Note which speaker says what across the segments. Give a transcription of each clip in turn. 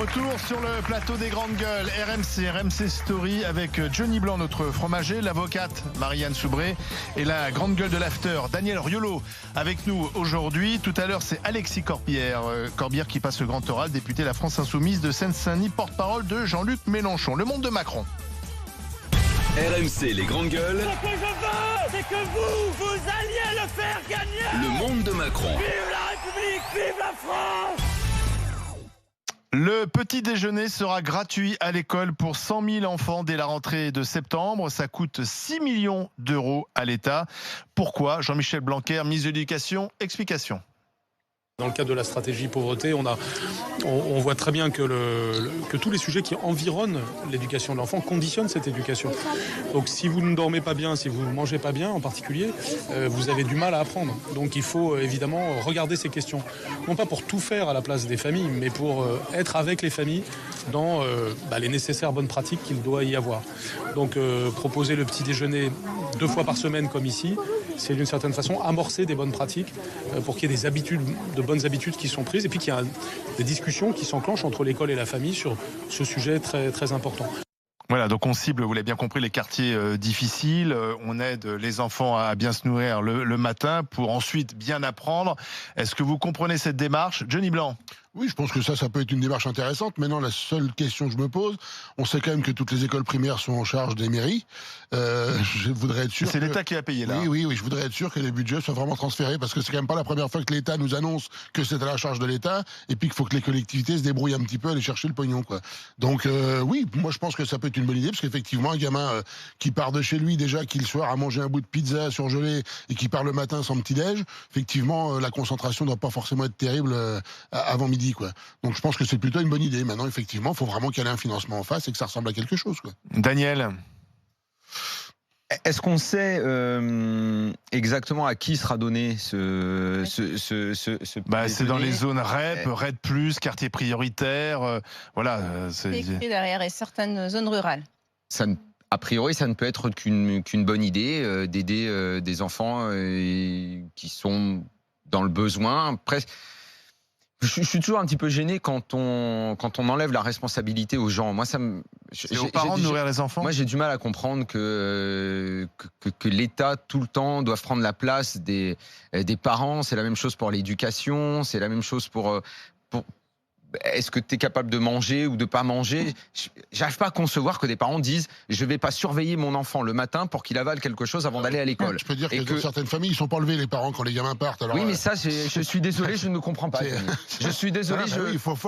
Speaker 1: Retour sur le plateau des grandes gueules, RMC Story avec Johnny Blanc, notre fromager, l'avocate Marianne Soubré et la grande gueule de l'after, Daniel Riolo, avec nous aujourd'hui. Tout à l'heure, c'est Alexis Corbière qui passe le grand oral, député de la France Insoumise de Seine-Saint-Denis, porte-parole de Jean-Luc Mélenchon. Le monde de Macron.
Speaker 2: RMC, les grandes gueules.
Speaker 3: Ce que je veux, c'est que vous alliez le faire gagner.
Speaker 2: Le monde de Macron.
Speaker 3: Vive la République, vive la France.
Speaker 1: Le petit déjeuner sera gratuit à l'école pour 100 000 enfants dès la rentrée de septembre. Ça coûte 6 millions d'euros à l'État. Pourquoi ? Jean-Michel Blanquer, ministre de l'Éducation, explication.
Speaker 4: Dans le cadre de la stratégie pauvreté, on voit très bien que tous les sujets qui environnent l'éducation de l'enfant conditionnent cette éducation. Donc si vous ne dormez pas bien, si vous ne mangez pas bien en particulier, vous avez du mal à apprendre. Donc il faut évidemment regarder ces questions. Non pas pour tout faire à la place des familles, mais pour être avec les familles dans les nécessaires bonnes pratiques qu'il doit y avoir. Donc proposer le petit déjeuner 2 fois par semaine comme ici, c'est d'une certaine façon amorcer des bonnes pratiques pour qu'il y ait de bonnes habitudes qui sont prises et puis qu'il y a des discussions qui s'enclenchent entre l'école et la famille sur ce sujet très, très important.
Speaker 1: Voilà, donc on cible, vous l'avez bien compris, les quartiers difficiles. On aide les enfants à bien se nourrir le matin pour ensuite bien apprendre. Est-ce que vous comprenez cette démarche ? Johnny Blanc.
Speaker 5: Oui, je pense que ça peut être une démarche intéressante. Maintenant, la seule question que je me pose, on sait quand même que toutes les écoles primaires sont en charge des mairies. Je voudrais être sûr.
Speaker 1: C'est l'État qui a payé là.
Speaker 5: Oui, je voudrais être sûr que les budgets soient vraiment transférés parce que c'est quand même pas la première fois que l'État nous annonce que c'est à la charge de l'État et puis qu'il faut que les collectivités se débrouillent un petit peu à aller chercher le pognon, quoi. Donc oui, moi je pense que ça peut être une bonne idée parce qu'effectivement, un gamin qui part de chez lui déjà, qui le soir a mangé un bout de pizza surgelé et qui part le matin sans petit-déj, effectivement, la concentration ne doit pas forcément être terrible avant midi, quoi. Donc je pense que c'est plutôt une bonne idée. Maintenant, effectivement, il faut vraiment qu'il y ait un financement en face et que ça ressemble à quelque chose, quoi.
Speaker 1: Daniel.
Speaker 6: Est-ce qu'on sait exactement à qui sera donné ce
Speaker 1: c'est dans les zones REP, RED+, quartier prioritaire, voilà.
Speaker 7: C'est écrit derrière, et certaines zones rurales.
Speaker 6: A priori, ça ne peut être qu'une bonne idée d'aider des enfants qui sont dans le besoin. Presque. Je suis toujours un petit peu gêné quand on enlève la responsabilité aux gens. Moi,
Speaker 1: c'est aux parents de nourrir les enfants.
Speaker 6: Moi, j'ai du mal à comprendre que l'État, tout le temps, doive prendre la place des parents. C'est la même chose pour l'éducation, c'est la même chose pour est-ce que tu es capable de manger ou de pas manger ? J'arrive pas à concevoir que des parents disent je vais pas surveiller mon enfant le matin pour qu'il avale quelque chose avant d'aller à l'école.
Speaker 5: Je peux dire que dans certaines familles, ils sont pas levés les parents quand les gamins partent. Alors,
Speaker 6: oui, mais ça, je suis désolé, je ne comprends pas. Je suis désolé.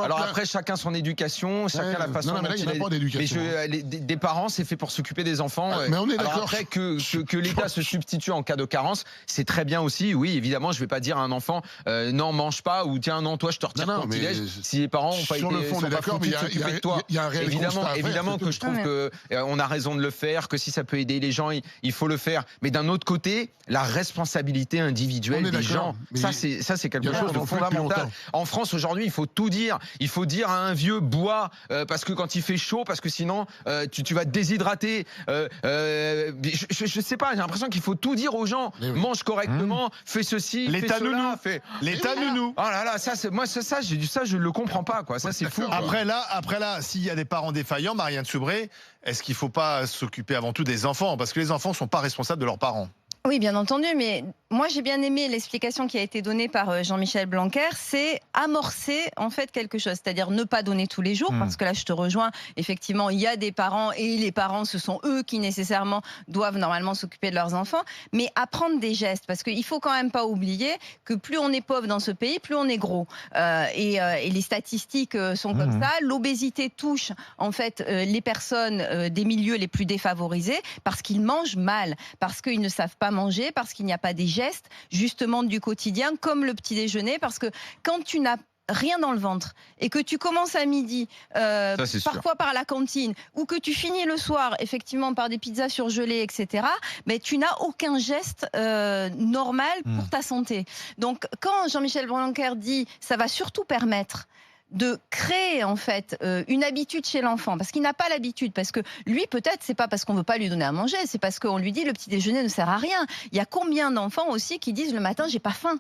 Speaker 6: Alors après, chacun son éducation, chacun la façon.
Speaker 5: Non, mais là, il n'y a pas d'éducation.
Speaker 6: Mais des parents, c'est fait pour s'occuper des enfants.
Speaker 5: Mais on est d'accord.
Speaker 6: Après que l'État se substitue en cas de carence, c'est très bien aussi. Oui, évidemment, je vais pas dire à un enfant non, mange pas, ou tiens, non, toi, je te retire ton petit-déj. Si les parents ont pas été d'accord, mais
Speaker 5: il y a un réel
Speaker 6: évidemment que je trouve que on a raison de le faire, que si ça peut aider les gens, il faut le faire. Mais d'un autre côté, la responsabilité individuelle des gens, ça c'est quelque chose de fondamental. En France aujourd'hui, il faut tout dire. Il faut dire à un vieux bois parce que quand il fait chaud, parce que sinon tu vas te déshydrater. Je sais pas. J'ai l'impression qu'il faut tout dire aux gens. Mange correctement, fais ceci,
Speaker 1: l'État
Speaker 6: fais cela,
Speaker 1: nounou. L'État nounou.
Speaker 6: Oh là là, ça je le comprends pas, quoi. Ça c'est fou.
Speaker 1: Après là, s'il y a des parents défaillants, Marianne Soubré, est-ce qu'il ne faut pas s'occuper avant tout des enfants ? Parce que les enfants ne sont pas responsables de leurs parents.
Speaker 7: Oui, bien entendu, mais moi j'ai bien aimé l'explication qui a été donnée par Jean-Michel Blanquer, c'est amorcer en fait quelque chose, c'est-à-dire ne pas donner tous les jours, parce que là je te rejoins, effectivement il y a des parents et les parents ce sont eux qui nécessairement doivent normalement s'occuper de leurs enfants, mais apprendre des gestes, parce qu'il faut quand même pas oublier que plus on est pauvre dans ce pays, plus on est gros, et les statistiques sont comme ça, l'obésité touche en fait les personnes des milieux les plus défavorisés, parce qu'ils mangent mal, parce qu'ils ne savent pas manger, parce qu'il n'y a pas des gestes justement du quotidien comme le petit déjeuner, parce que quand tu n'as rien dans le ventre et que tu commences à midi parfois par la cantine ou que tu finis le soir effectivement par des pizzas surgelées etc, mais tu n'as aucun geste normal pour ta santé. Donc quand Jean-Michel Blanquer dit ça va surtout permettre de créer en fait une habitude chez l'enfant, parce qu'il n'a pas l'habitude, parce que lui peut-être c'est pas parce qu'on veut pas lui donner à manger, c'est parce qu'on lui dit le petit déjeuner ne sert à rien. Il y a combien d'enfants aussi qui disent le matin j'ai pas faim.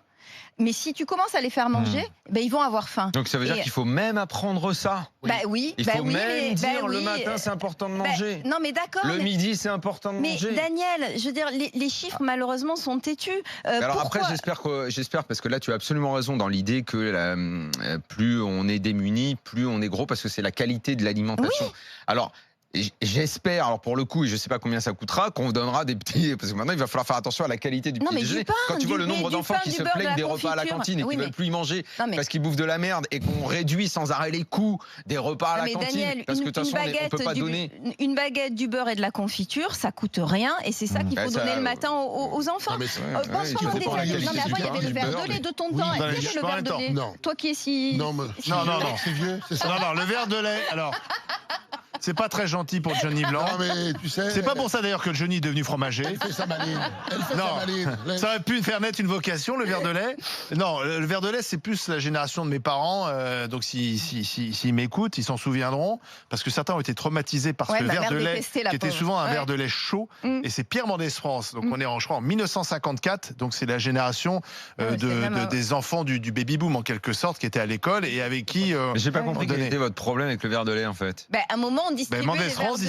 Speaker 7: Mais si tu commences à les faire manger, ben, ils vont avoir faim.
Speaker 6: Donc ça veut dire qu'il faut même apprendre ça.
Speaker 7: Bah oui.
Speaker 6: Il faut même dire le matin c'est important de manger.
Speaker 7: Non mais d'accord.
Speaker 6: Le midi c'est important de manger.
Speaker 7: Mais Daniel, je veux dire, les chiffres malheureusement sont têtus.
Speaker 6: Alors après j'espère parce que là tu as absolument raison dans l'idée que plus on est démuni, plus on est gros parce que c'est la qualité de l'alimentation. Oui. Alors j'espère, alors pour le coup, et je ne sais pas combien ça coûtera, qu'on donnera des petits. Parce que maintenant, il va falloir faire attention à la qualité du petit déjeuner. Quand tu vois le nombre d'enfants qui se plaignent des repas à la cantine et qui ne veulent plus y manger parce qu'ils bouffent de la merde et qu'on réduit sans arrêt les coûts des repas à la cantine.
Speaker 7: Daniel,
Speaker 6: parce que de toute façon, on ne peut pas donner.
Speaker 7: Une baguette, du beurre et de la confiture, ça coûte rien et c'est ça qu'il faut donner le matin aux enfants. Non, mais avant, il y avait le verre de lait de ton temps. Il y avait le verre de lait. Toi qui es si.
Speaker 5: Non, c'est vieux.
Speaker 1: Non, le verre de lait. Alors. C'est pas très gentil pour Johnny Blanc.
Speaker 5: Non, mais tu sais.
Speaker 1: C'est pas pour ça d'ailleurs que Johnny est devenu fromager.
Speaker 5: Elle fait sa maline.
Speaker 1: Ça aurait pu faire naître une vocation, le verre de lait. Non, le verre de lait, c'est plus la génération de mes parents. Donc s'ils m'écoutent, ils s'en souviendront. Parce que certains ont été traumatisés par ce verre de lait, qui était souvent un verre de lait chaud. Et c'est Pierre Mendès France. Donc on est en 1954. Donc c'est la génération des enfants du baby-boom en quelque sorte, qui étaient à l'école et avec qui.
Speaker 6: J'ai pas compris quel était votre problème avec le verre de lait en fait.
Speaker 7: À un moment, on distribuait
Speaker 1: Mendès France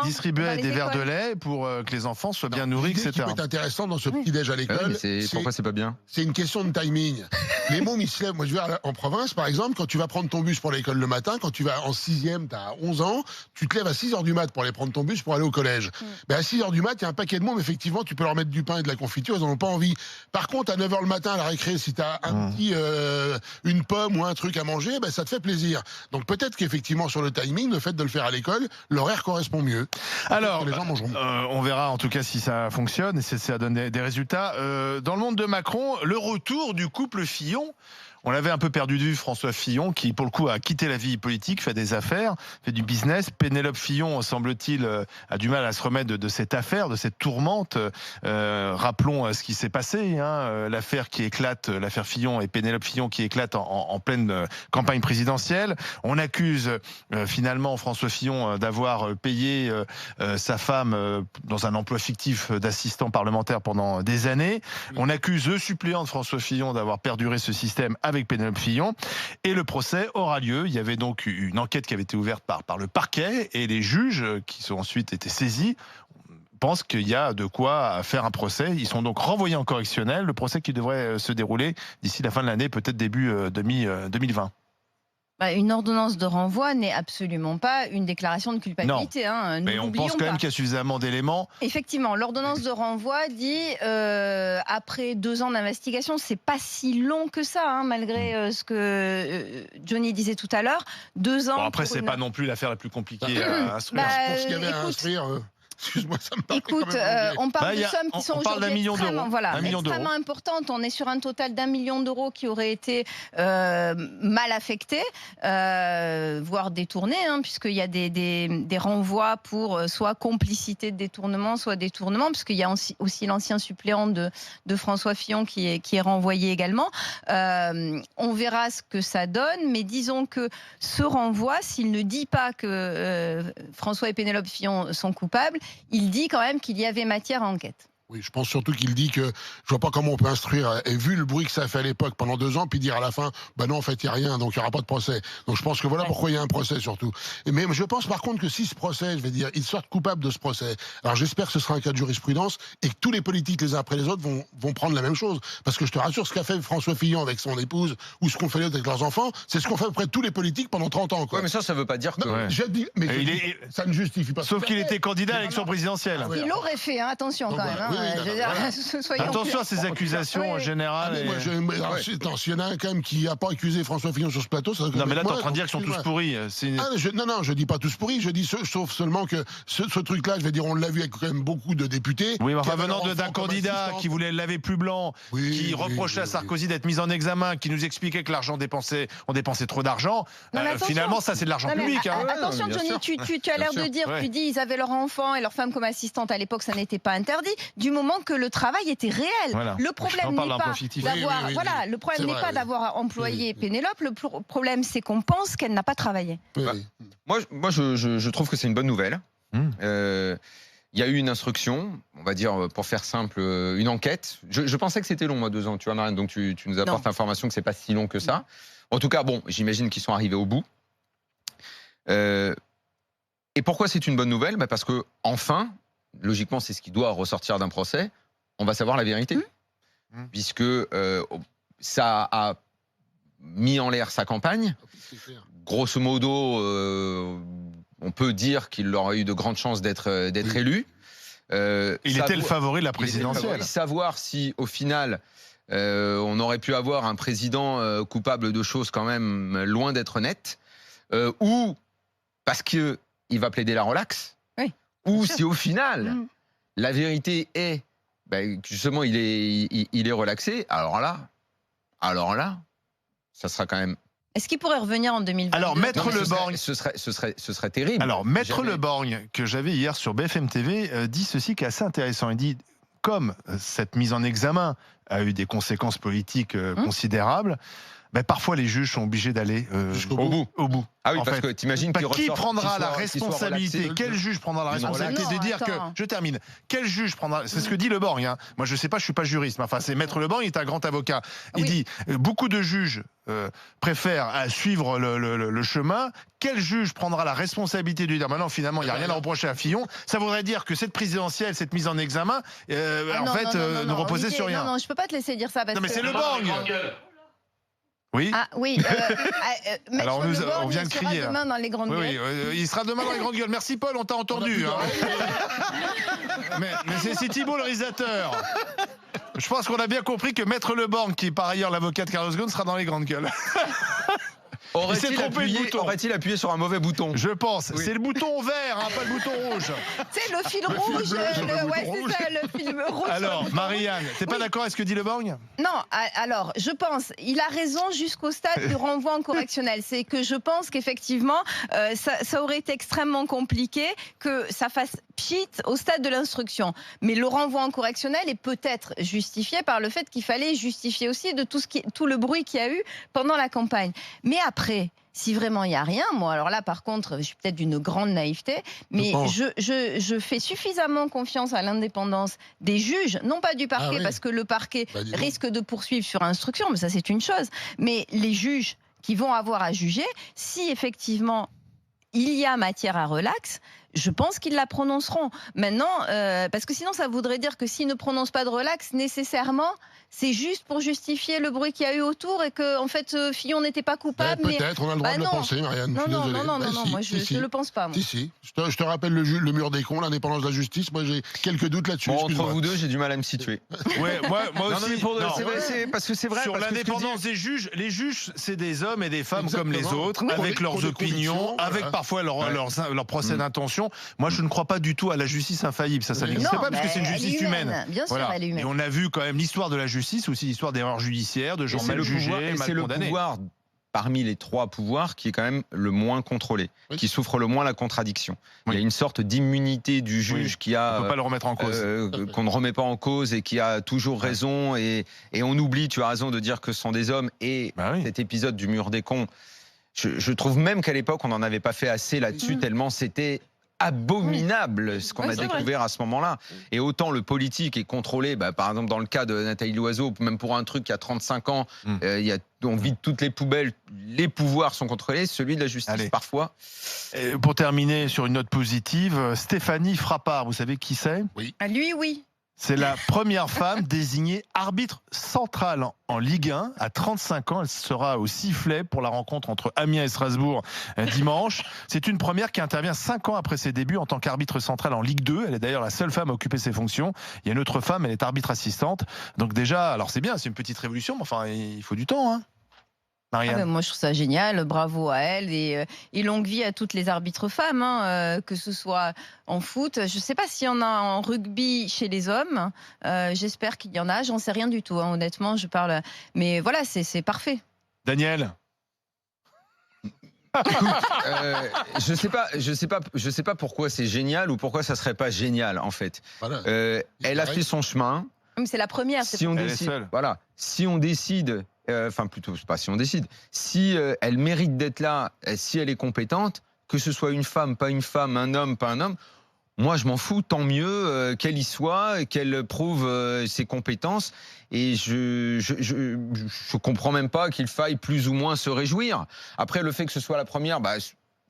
Speaker 1: distribuait des verres de lait pour que les enfants soient bien nourris, etc.
Speaker 5: Ce qui peut être intéressant dans ce petit-déj à l'école,
Speaker 6: pourquoi c'est pas bien?
Speaker 7: C'est
Speaker 5: une question de timing. Les mômes, ils se lèvent. Moi, je vais en province, par exemple, quand tu vas prendre ton bus pour l'école le matin, quand tu vas en 6e, tu as 11 ans, tu te lèves à 6h du mat pour aller prendre ton bus pour aller au collège. À 6h du mat, il y a un paquet de mômes, effectivement, tu peux leur mettre du pain et de la confiture, ils n'en ont pas envie. Par contre, à 9h le matin, à la récré, si tu as une pomme ou un truc à manger, ça te fait plaisir. Donc peut-être qu'effectivement, sur le timing, le fait de le faire à l'école, l'horaire correspond mieux.
Speaker 1: Alors, les gens on verra en tout cas si ça fonctionne et si ça donne des résultats. Dans le monde de Macron, le retour du couple Fillon. On l'avait un peu perdu de vue, François Fillon, qui pour le coup a quitté la vie politique, fait des affaires, fait du business. Pénélope Fillon, semble-t-il, a du mal à se remettre de cette affaire, de cette tourmente. Rappelons ce qui s'est passé, l'affaire qui éclate, l'affaire Fillon et Pénélope Fillon qui éclate en pleine campagne présidentielle. On accuse finalement François Fillon d'avoir payé sa femme dans un emploi fictif d'assistant parlementaire pendant des années. On accuse le suppléant de François Fillon d'avoir perduré ce système avec Pénélope Fillon, et le procès aura lieu. Il y avait donc une enquête qui avait été ouverte par le parquet, et les juges qui sont ensuite été saisis pensent qu'il y a de quoi faire un procès. Ils sont donc renvoyés en correctionnel. Le procès qui devrait se dérouler d'ici la fin de l'année, peut-être début 2020.
Speaker 7: Une ordonnance de renvoi n'est absolument pas une déclaration de culpabilité.
Speaker 1: Non. Mais on pense quand même qu'il y a suffisamment d'éléments.
Speaker 7: Effectivement, l'ordonnance de renvoi dit après 2 ans d'investigation, c'est pas si long que ça, malgré ce que Johnny disait tout à l'heure. 2 ans.
Speaker 1: Après, c'est pas non plus l'affaire la plus compliquée à instruire.
Speaker 5: Pour ce qu'il y avait à instruire. Excuse-moi, ça me paraît
Speaker 7: Écoute, on parle de sommes qui sont aujourd'hui extrêmement importantes. On est sur un total d'1 million d'euros qui aurait été mal affecté, voire détourné, puisqu'il y a des renvois pour soit complicité de détournement, soit détournement, puisqu'il y a aussi l'ancien suppléant de François Fillon qui est renvoyé également. On verra ce que ça donne, mais disons que ce renvoi, s'il ne dit pas que François et Pénélope Fillon sont coupables, il dit quand même qu'il y avait matière à enquête.
Speaker 5: Oui, je pense surtout qu'il dit que je vois pas comment on peut instruire, et vu le bruit que ça a fait à l'époque pendant 2 ans, puis dire à la fin, non, en fait, il n'y a rien, donc il n'y aura pas de procès. Donc je pense que voilà pourquoi il y a un procès surtout. Mais je pense par contre que si ce procès, je vais dire, ils sortent coupables de ce procès, alors j'espère que ce sera un cas de jurisprudence et que tous les politiques les uns après les autres vont prendre la même chose. Parce que je te rassure, ce qu'a fait François Fillon avec son épouse, ou ce qu'on fait avec leurs enfants, c'est ce qu'on fait auprès de tous les politiques pendant 30 ans. Quoi.
Speaker 6: Ouais, mais ça veut pas dire que...
Speaker 5: Non, je dis, mais ça ne justifie pas.
Speaker 1: Sauf qu'il était candidat à l'élection présidentielle.
Speaker 7: Il l'aurait fait, attention quand même.
Speaker 1: Attention à ces accusations en général.
Speaker 5: S'il y en a un quand même qui n'a pas accusé François Fillon sur ce plateau, ça...
Speaker 1: Non, mais là, t'es en train de dire qu'ils sont tous pourris.
Speaker 5: Non, je dis pas tous pourris, je dis sauf seulement que ce truc-là, je vais dire, on l'a vu avec quand même beaucoup de députés.
Speaker 1: Oui, mais venant d'un candidat qui voulait le laver plus blanc, qui reprochait à Sarkozy d'être mis en examen, qui nous expliquait que on dépensait trop d'argent. Finalement, ça, c'est de l'argent public.
Speaker 7: Attention, Johnny, tu as l'air de dire, tu dis, ils avaient leur enfant et leur femme comme assistante à l'époque, ça n'était pas interdit, du moment que le travail était réel. Voilà. Le problème n'est pas d'avoir employé Pénélope, le problème c'est qu'on pense qu'elle n'a pas travaillé.
Speaker 6: Moi je trouve que c'est une bonne nouvelle. Il y a eu une instruction, on va dire, pour faire simple, une enquête. Je pensais que c'était long, moi, 2 ans, tu vois, Marianne, donc tu nous apportes l'information que c'est pas si long que ça. En tout cas, bon, j'imagine qu'ils sont arrivés au bout. Et pourquoi c'est une bonne nouvelle? Parce que, enfin, logiquement, c'est ce qui doit ressortir d'un procès, on va savoir la vérité. Puisque ça a mis en l'air sa campagne. Grosso modo, on peut dire qu'il aurait eu de grandes chances d'être élu.
Speaker 1: Il était le favori de la présidentielle.
Speaker 6: Savoir si, au final, on aurait pu avoir un président coupable de choses quand même loin d'être net, ou parce qu'il va plaider la relaxe, ou si au final, la vérité est justement il est relaxé, alors là, ça sera quand même...
Speaker 7: Est-ce qu'il pourrait revenir en 2022?
Speaker 1: Alors, Maître Le Borgne...
Speaker 6: Ce serait terrible.
Speaker 1: Alors, Maître Le Borgne, que j'avais hier sur BFM TV, dit ceci qui est assez intéressant. Il dit, comme cette mise en examen a eu des conséquences politiques considérables, parfois les juges sont obligés d'aller au bout.
Speaker 6: Ah oui, parce que t'imagines
Speaker 1: qui prendra la responsabilité? Quel juge prendra la responsabilité de dire que... Je termine. Quel juge prendra... C'est ce que dit Le Borgne. Hein. Moi, je sais pas, je suis pas juriste. Mais enfin, c'est Maître Le Borgne, il est un grand avocat. Il dit, beaucoup de juges préfèrent suivre le chemin. Quel juge prendra la responsabilité de dire, maintenant, finalement, il n'y a rien à reprocher à Fillon? Ça voudrait dire que cette présidentielle, cette mise en examen, ne reposait sur rien.
Speaker 7: Non, je peux pas te laisser dire ça.
Speaker 1: Non, mais c'est Le Borgne. Oui.
Speaker 7: Ah oui.
Speaker 1: Alors on vient de crier.
Speaker 7: Sera demain dans les grandes gueules.
Speaker 1: Oui, il sera demain dans les grandes gueules. Merci Paul, on t'a entendu. Mais c'est Thibault le réalisateur. Je pense qu'on a bien compris que Maître Le Borgne, qui est par ailleurs l'avocat de Carlos Ghosn, sera dans les grandes gueules.
Speaker 6: Aurait-il appuyé sur un mauvais bouton?
Speaker 1: Je pense. Oui. C'est le bouton vert, hein, pas le bouton rouge.
Speaker 7: C'est le fil rouge. C'est ça, le fil rouge.
Speaker 1: Alors, Marianne, t'es pas d'accord avec ce que dit Le Borgne?
Speaker 7: Non, alors, je pense, il a raison jusqu'au stade du renvoi en correctionnel. C'est que je pense qu'effectivement, ça aurait été extrêmement compliqué que ça fasse pchit au stade de l'instruction. Mais le renvoi en correctionnel est peut-être justifié par le fait qu'il fallait justifier aussi de tout le bruit qu'il y a eu pendant la campagne. Mais après, si vraiment il n'y a rien, moi, alors là, par contre, je suis peut-être d'une grande naïveté, mais je fais suffisamment confiance à l'indépendance des juges, non pas du parquet, parce que le parquet risque de poursuivre sur instruction, mais ça, c'est une chose. Mais les juges qui vont avoir à juger, si effectivement il y a matière à relax, je pense qu'ils la prononceront. Maintenant, parce que sinon, ça voudrait dire que s'ils ne prononcent pas de relax, nécessairement, c'est juste pour justifier le bruit qu'il y a eu autour et que, en fait, Fillon n'était pas coupable.
Speaker 5: Peut-être, on a le droit de le penser, Marianne.
Speaker 7: Non, moi, je ne le pense pas. Moi.
Speaker 5: Si. Je te rappelle le mur des cons, l'indépendance de la justice. Moi, j'ai quelques doutes là-dessus.
Speaker 6: Bon, entre vous deux, j'ai du mal à me situer.
Speaker 1: Ouais, moi aussi.
Speaker 6: Parce que c'est vrai.
Speaker 1: Sur l'indépendance des juges, les juges, c'est des hommes et des femmes comme les autres, avec leurs opinions, avec parfois leur procès d'intention. Moi, je ne crois pas du tout à la justice infaillible. Ça n'existe pas parce que c'est une justice humaine.
Speaker 7: Bien sûr, elle est humaine.
Speaker 1: Et on a vu quand même l'histoire de la justice, aussi l'histoire d'erreurs judiciaires, de gens mal jugés, mal condamnés.
Speaker 6: C'est le pouvoir, parmi les 3 pouvoirs, qui est quand même le moins contrôlé, qui souffre le moins la contradiction. Il y a une sorte d'immunité du juge qui a...
Speaker 1: On ne peut pas le remettre en cause.
Speaker 6: Qu'on ne remet pas en cause et qui a toujours raison. Et on oublie, tu as raison de dire que ce sont des hommes. Et cet épisode du mur des cons, je trouve même qu'à l'époque, on n'en avait pas fait assez là-dessus, tellement c'était... abominable ce qu'on a découvert à ce moment-là. Et autant le politique est contrôlé, par exemple dans le cas de Nathalie Loiseau, même pour un truc qui a 35 ans, on vide toutes les poubelles, les pouvoirs sont contrôlés, celui de la justice parfois.
Speaker 1: Et pour terminer sur une note positive, Stéphanie Frappard, vous savez qui c'est?
Speaker 5: Oui.
Speaker 7: Lui, oui.
Speaker 1: C'est la première femme désignée arbitre central en Ligue 1 à 35 ans. Elle sera au sifflet pour la rencontre entre Amiens et Strasbourg dimanche. C'est une première qui intervient 5 ans après ses débuts en tant qu'arbitre central en Ligue 2. Elle est d'ailleurs la seule femme à occuper ces fonctions. Il y a une autre femme, elle est arbitre assistante. Donc déjà, alors c'est bien, c'est une petite révolution, mais enfin, il faut du temps, hein.
Speaker 7: Moi, je trouve ça génial. Bravo à elle et longue vie à toutes les arbitres femmes, que ce soit en foot. Je ne sais pas s'il y en a en rugby chez les hommes. J'espère qu'il y en a. J'en sais rien du tout. Honnêtement, je parle. Mais voilà, c'est parfait.
Speaker 1: Daniel.
Speaker 6: Je sais pas pourquoi c'est génial ou pourquoi ça serait pas génial en fait. Voilà. Elle a fait son chemin.
Speaker 7: C'est la première.
Speaker 6: Si on décide, voilà. Si on décide. Enfin, plutôt, pas si on décide. Si elle mérite d'être là, si elle est compétente, que ce soit une femme, pas une femme, un homme, pas un homme, Moi, je m'en fous, tant mieux qu'elle y soit, qu'elle prouve ses compétences. Et je comprends même pas qu'il faille plus ou moins se réjouir. Après, le fait que ce soit la première,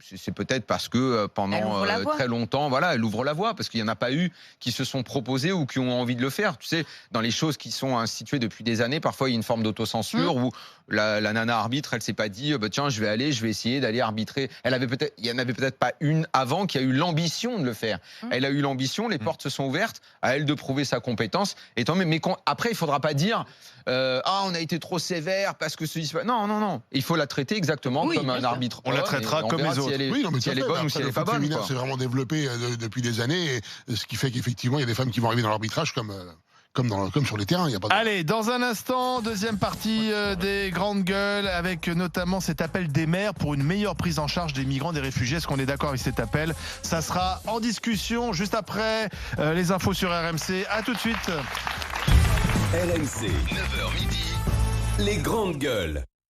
Speaker 6: c'est peut-être parce que pendant très longtemps, voilà, elle ouvre la voie, parce qu'il n'y en a pas eu qui se sont proposés ou qui ont envie de le faire. Tu sais, dans les choses qui sont instituées depuis des années, parfois il y a une forme d'autocensure où la nana arbitre, elle s'est pas dit, tiens, je vais essayer d'aller arbitrer. Il y en avait peut-être pas une avant qui a eu l'ambition de le faire. Elle a eu l'ambition, les portes se sont ouvertes, à elle de prouver sa compétence. Et tant mieux. Mais après, il faudra pas dire, on a été trop sévère parce que ceci. Non. Il faut la traiter exactement comme un arbitre.
Speaker 1: On la traitera comme les autres.
Speaker 6: Si elle est bonne ou si elle n'est pas bonne.
Speaker 5: Le c'est vraiment développé depuis des années, et ce qui fait qu'effectivement, il y a des femmes qui vont arriver dans l'arbitrage comme sur les terrains.
Speaker 1: Allez, dans un instant, deuxième partie des grandes gueules, avec notamment cet appel des maires pour une meilleure prise en charge des migrants, des réfugiés. Est-ce qu'on est d'accord avec cet appel? Ça sera en discussion juste après les infos sur RMC. À tout de suite.
Speaker 2: RMC, 9h midi, les grandes gueules.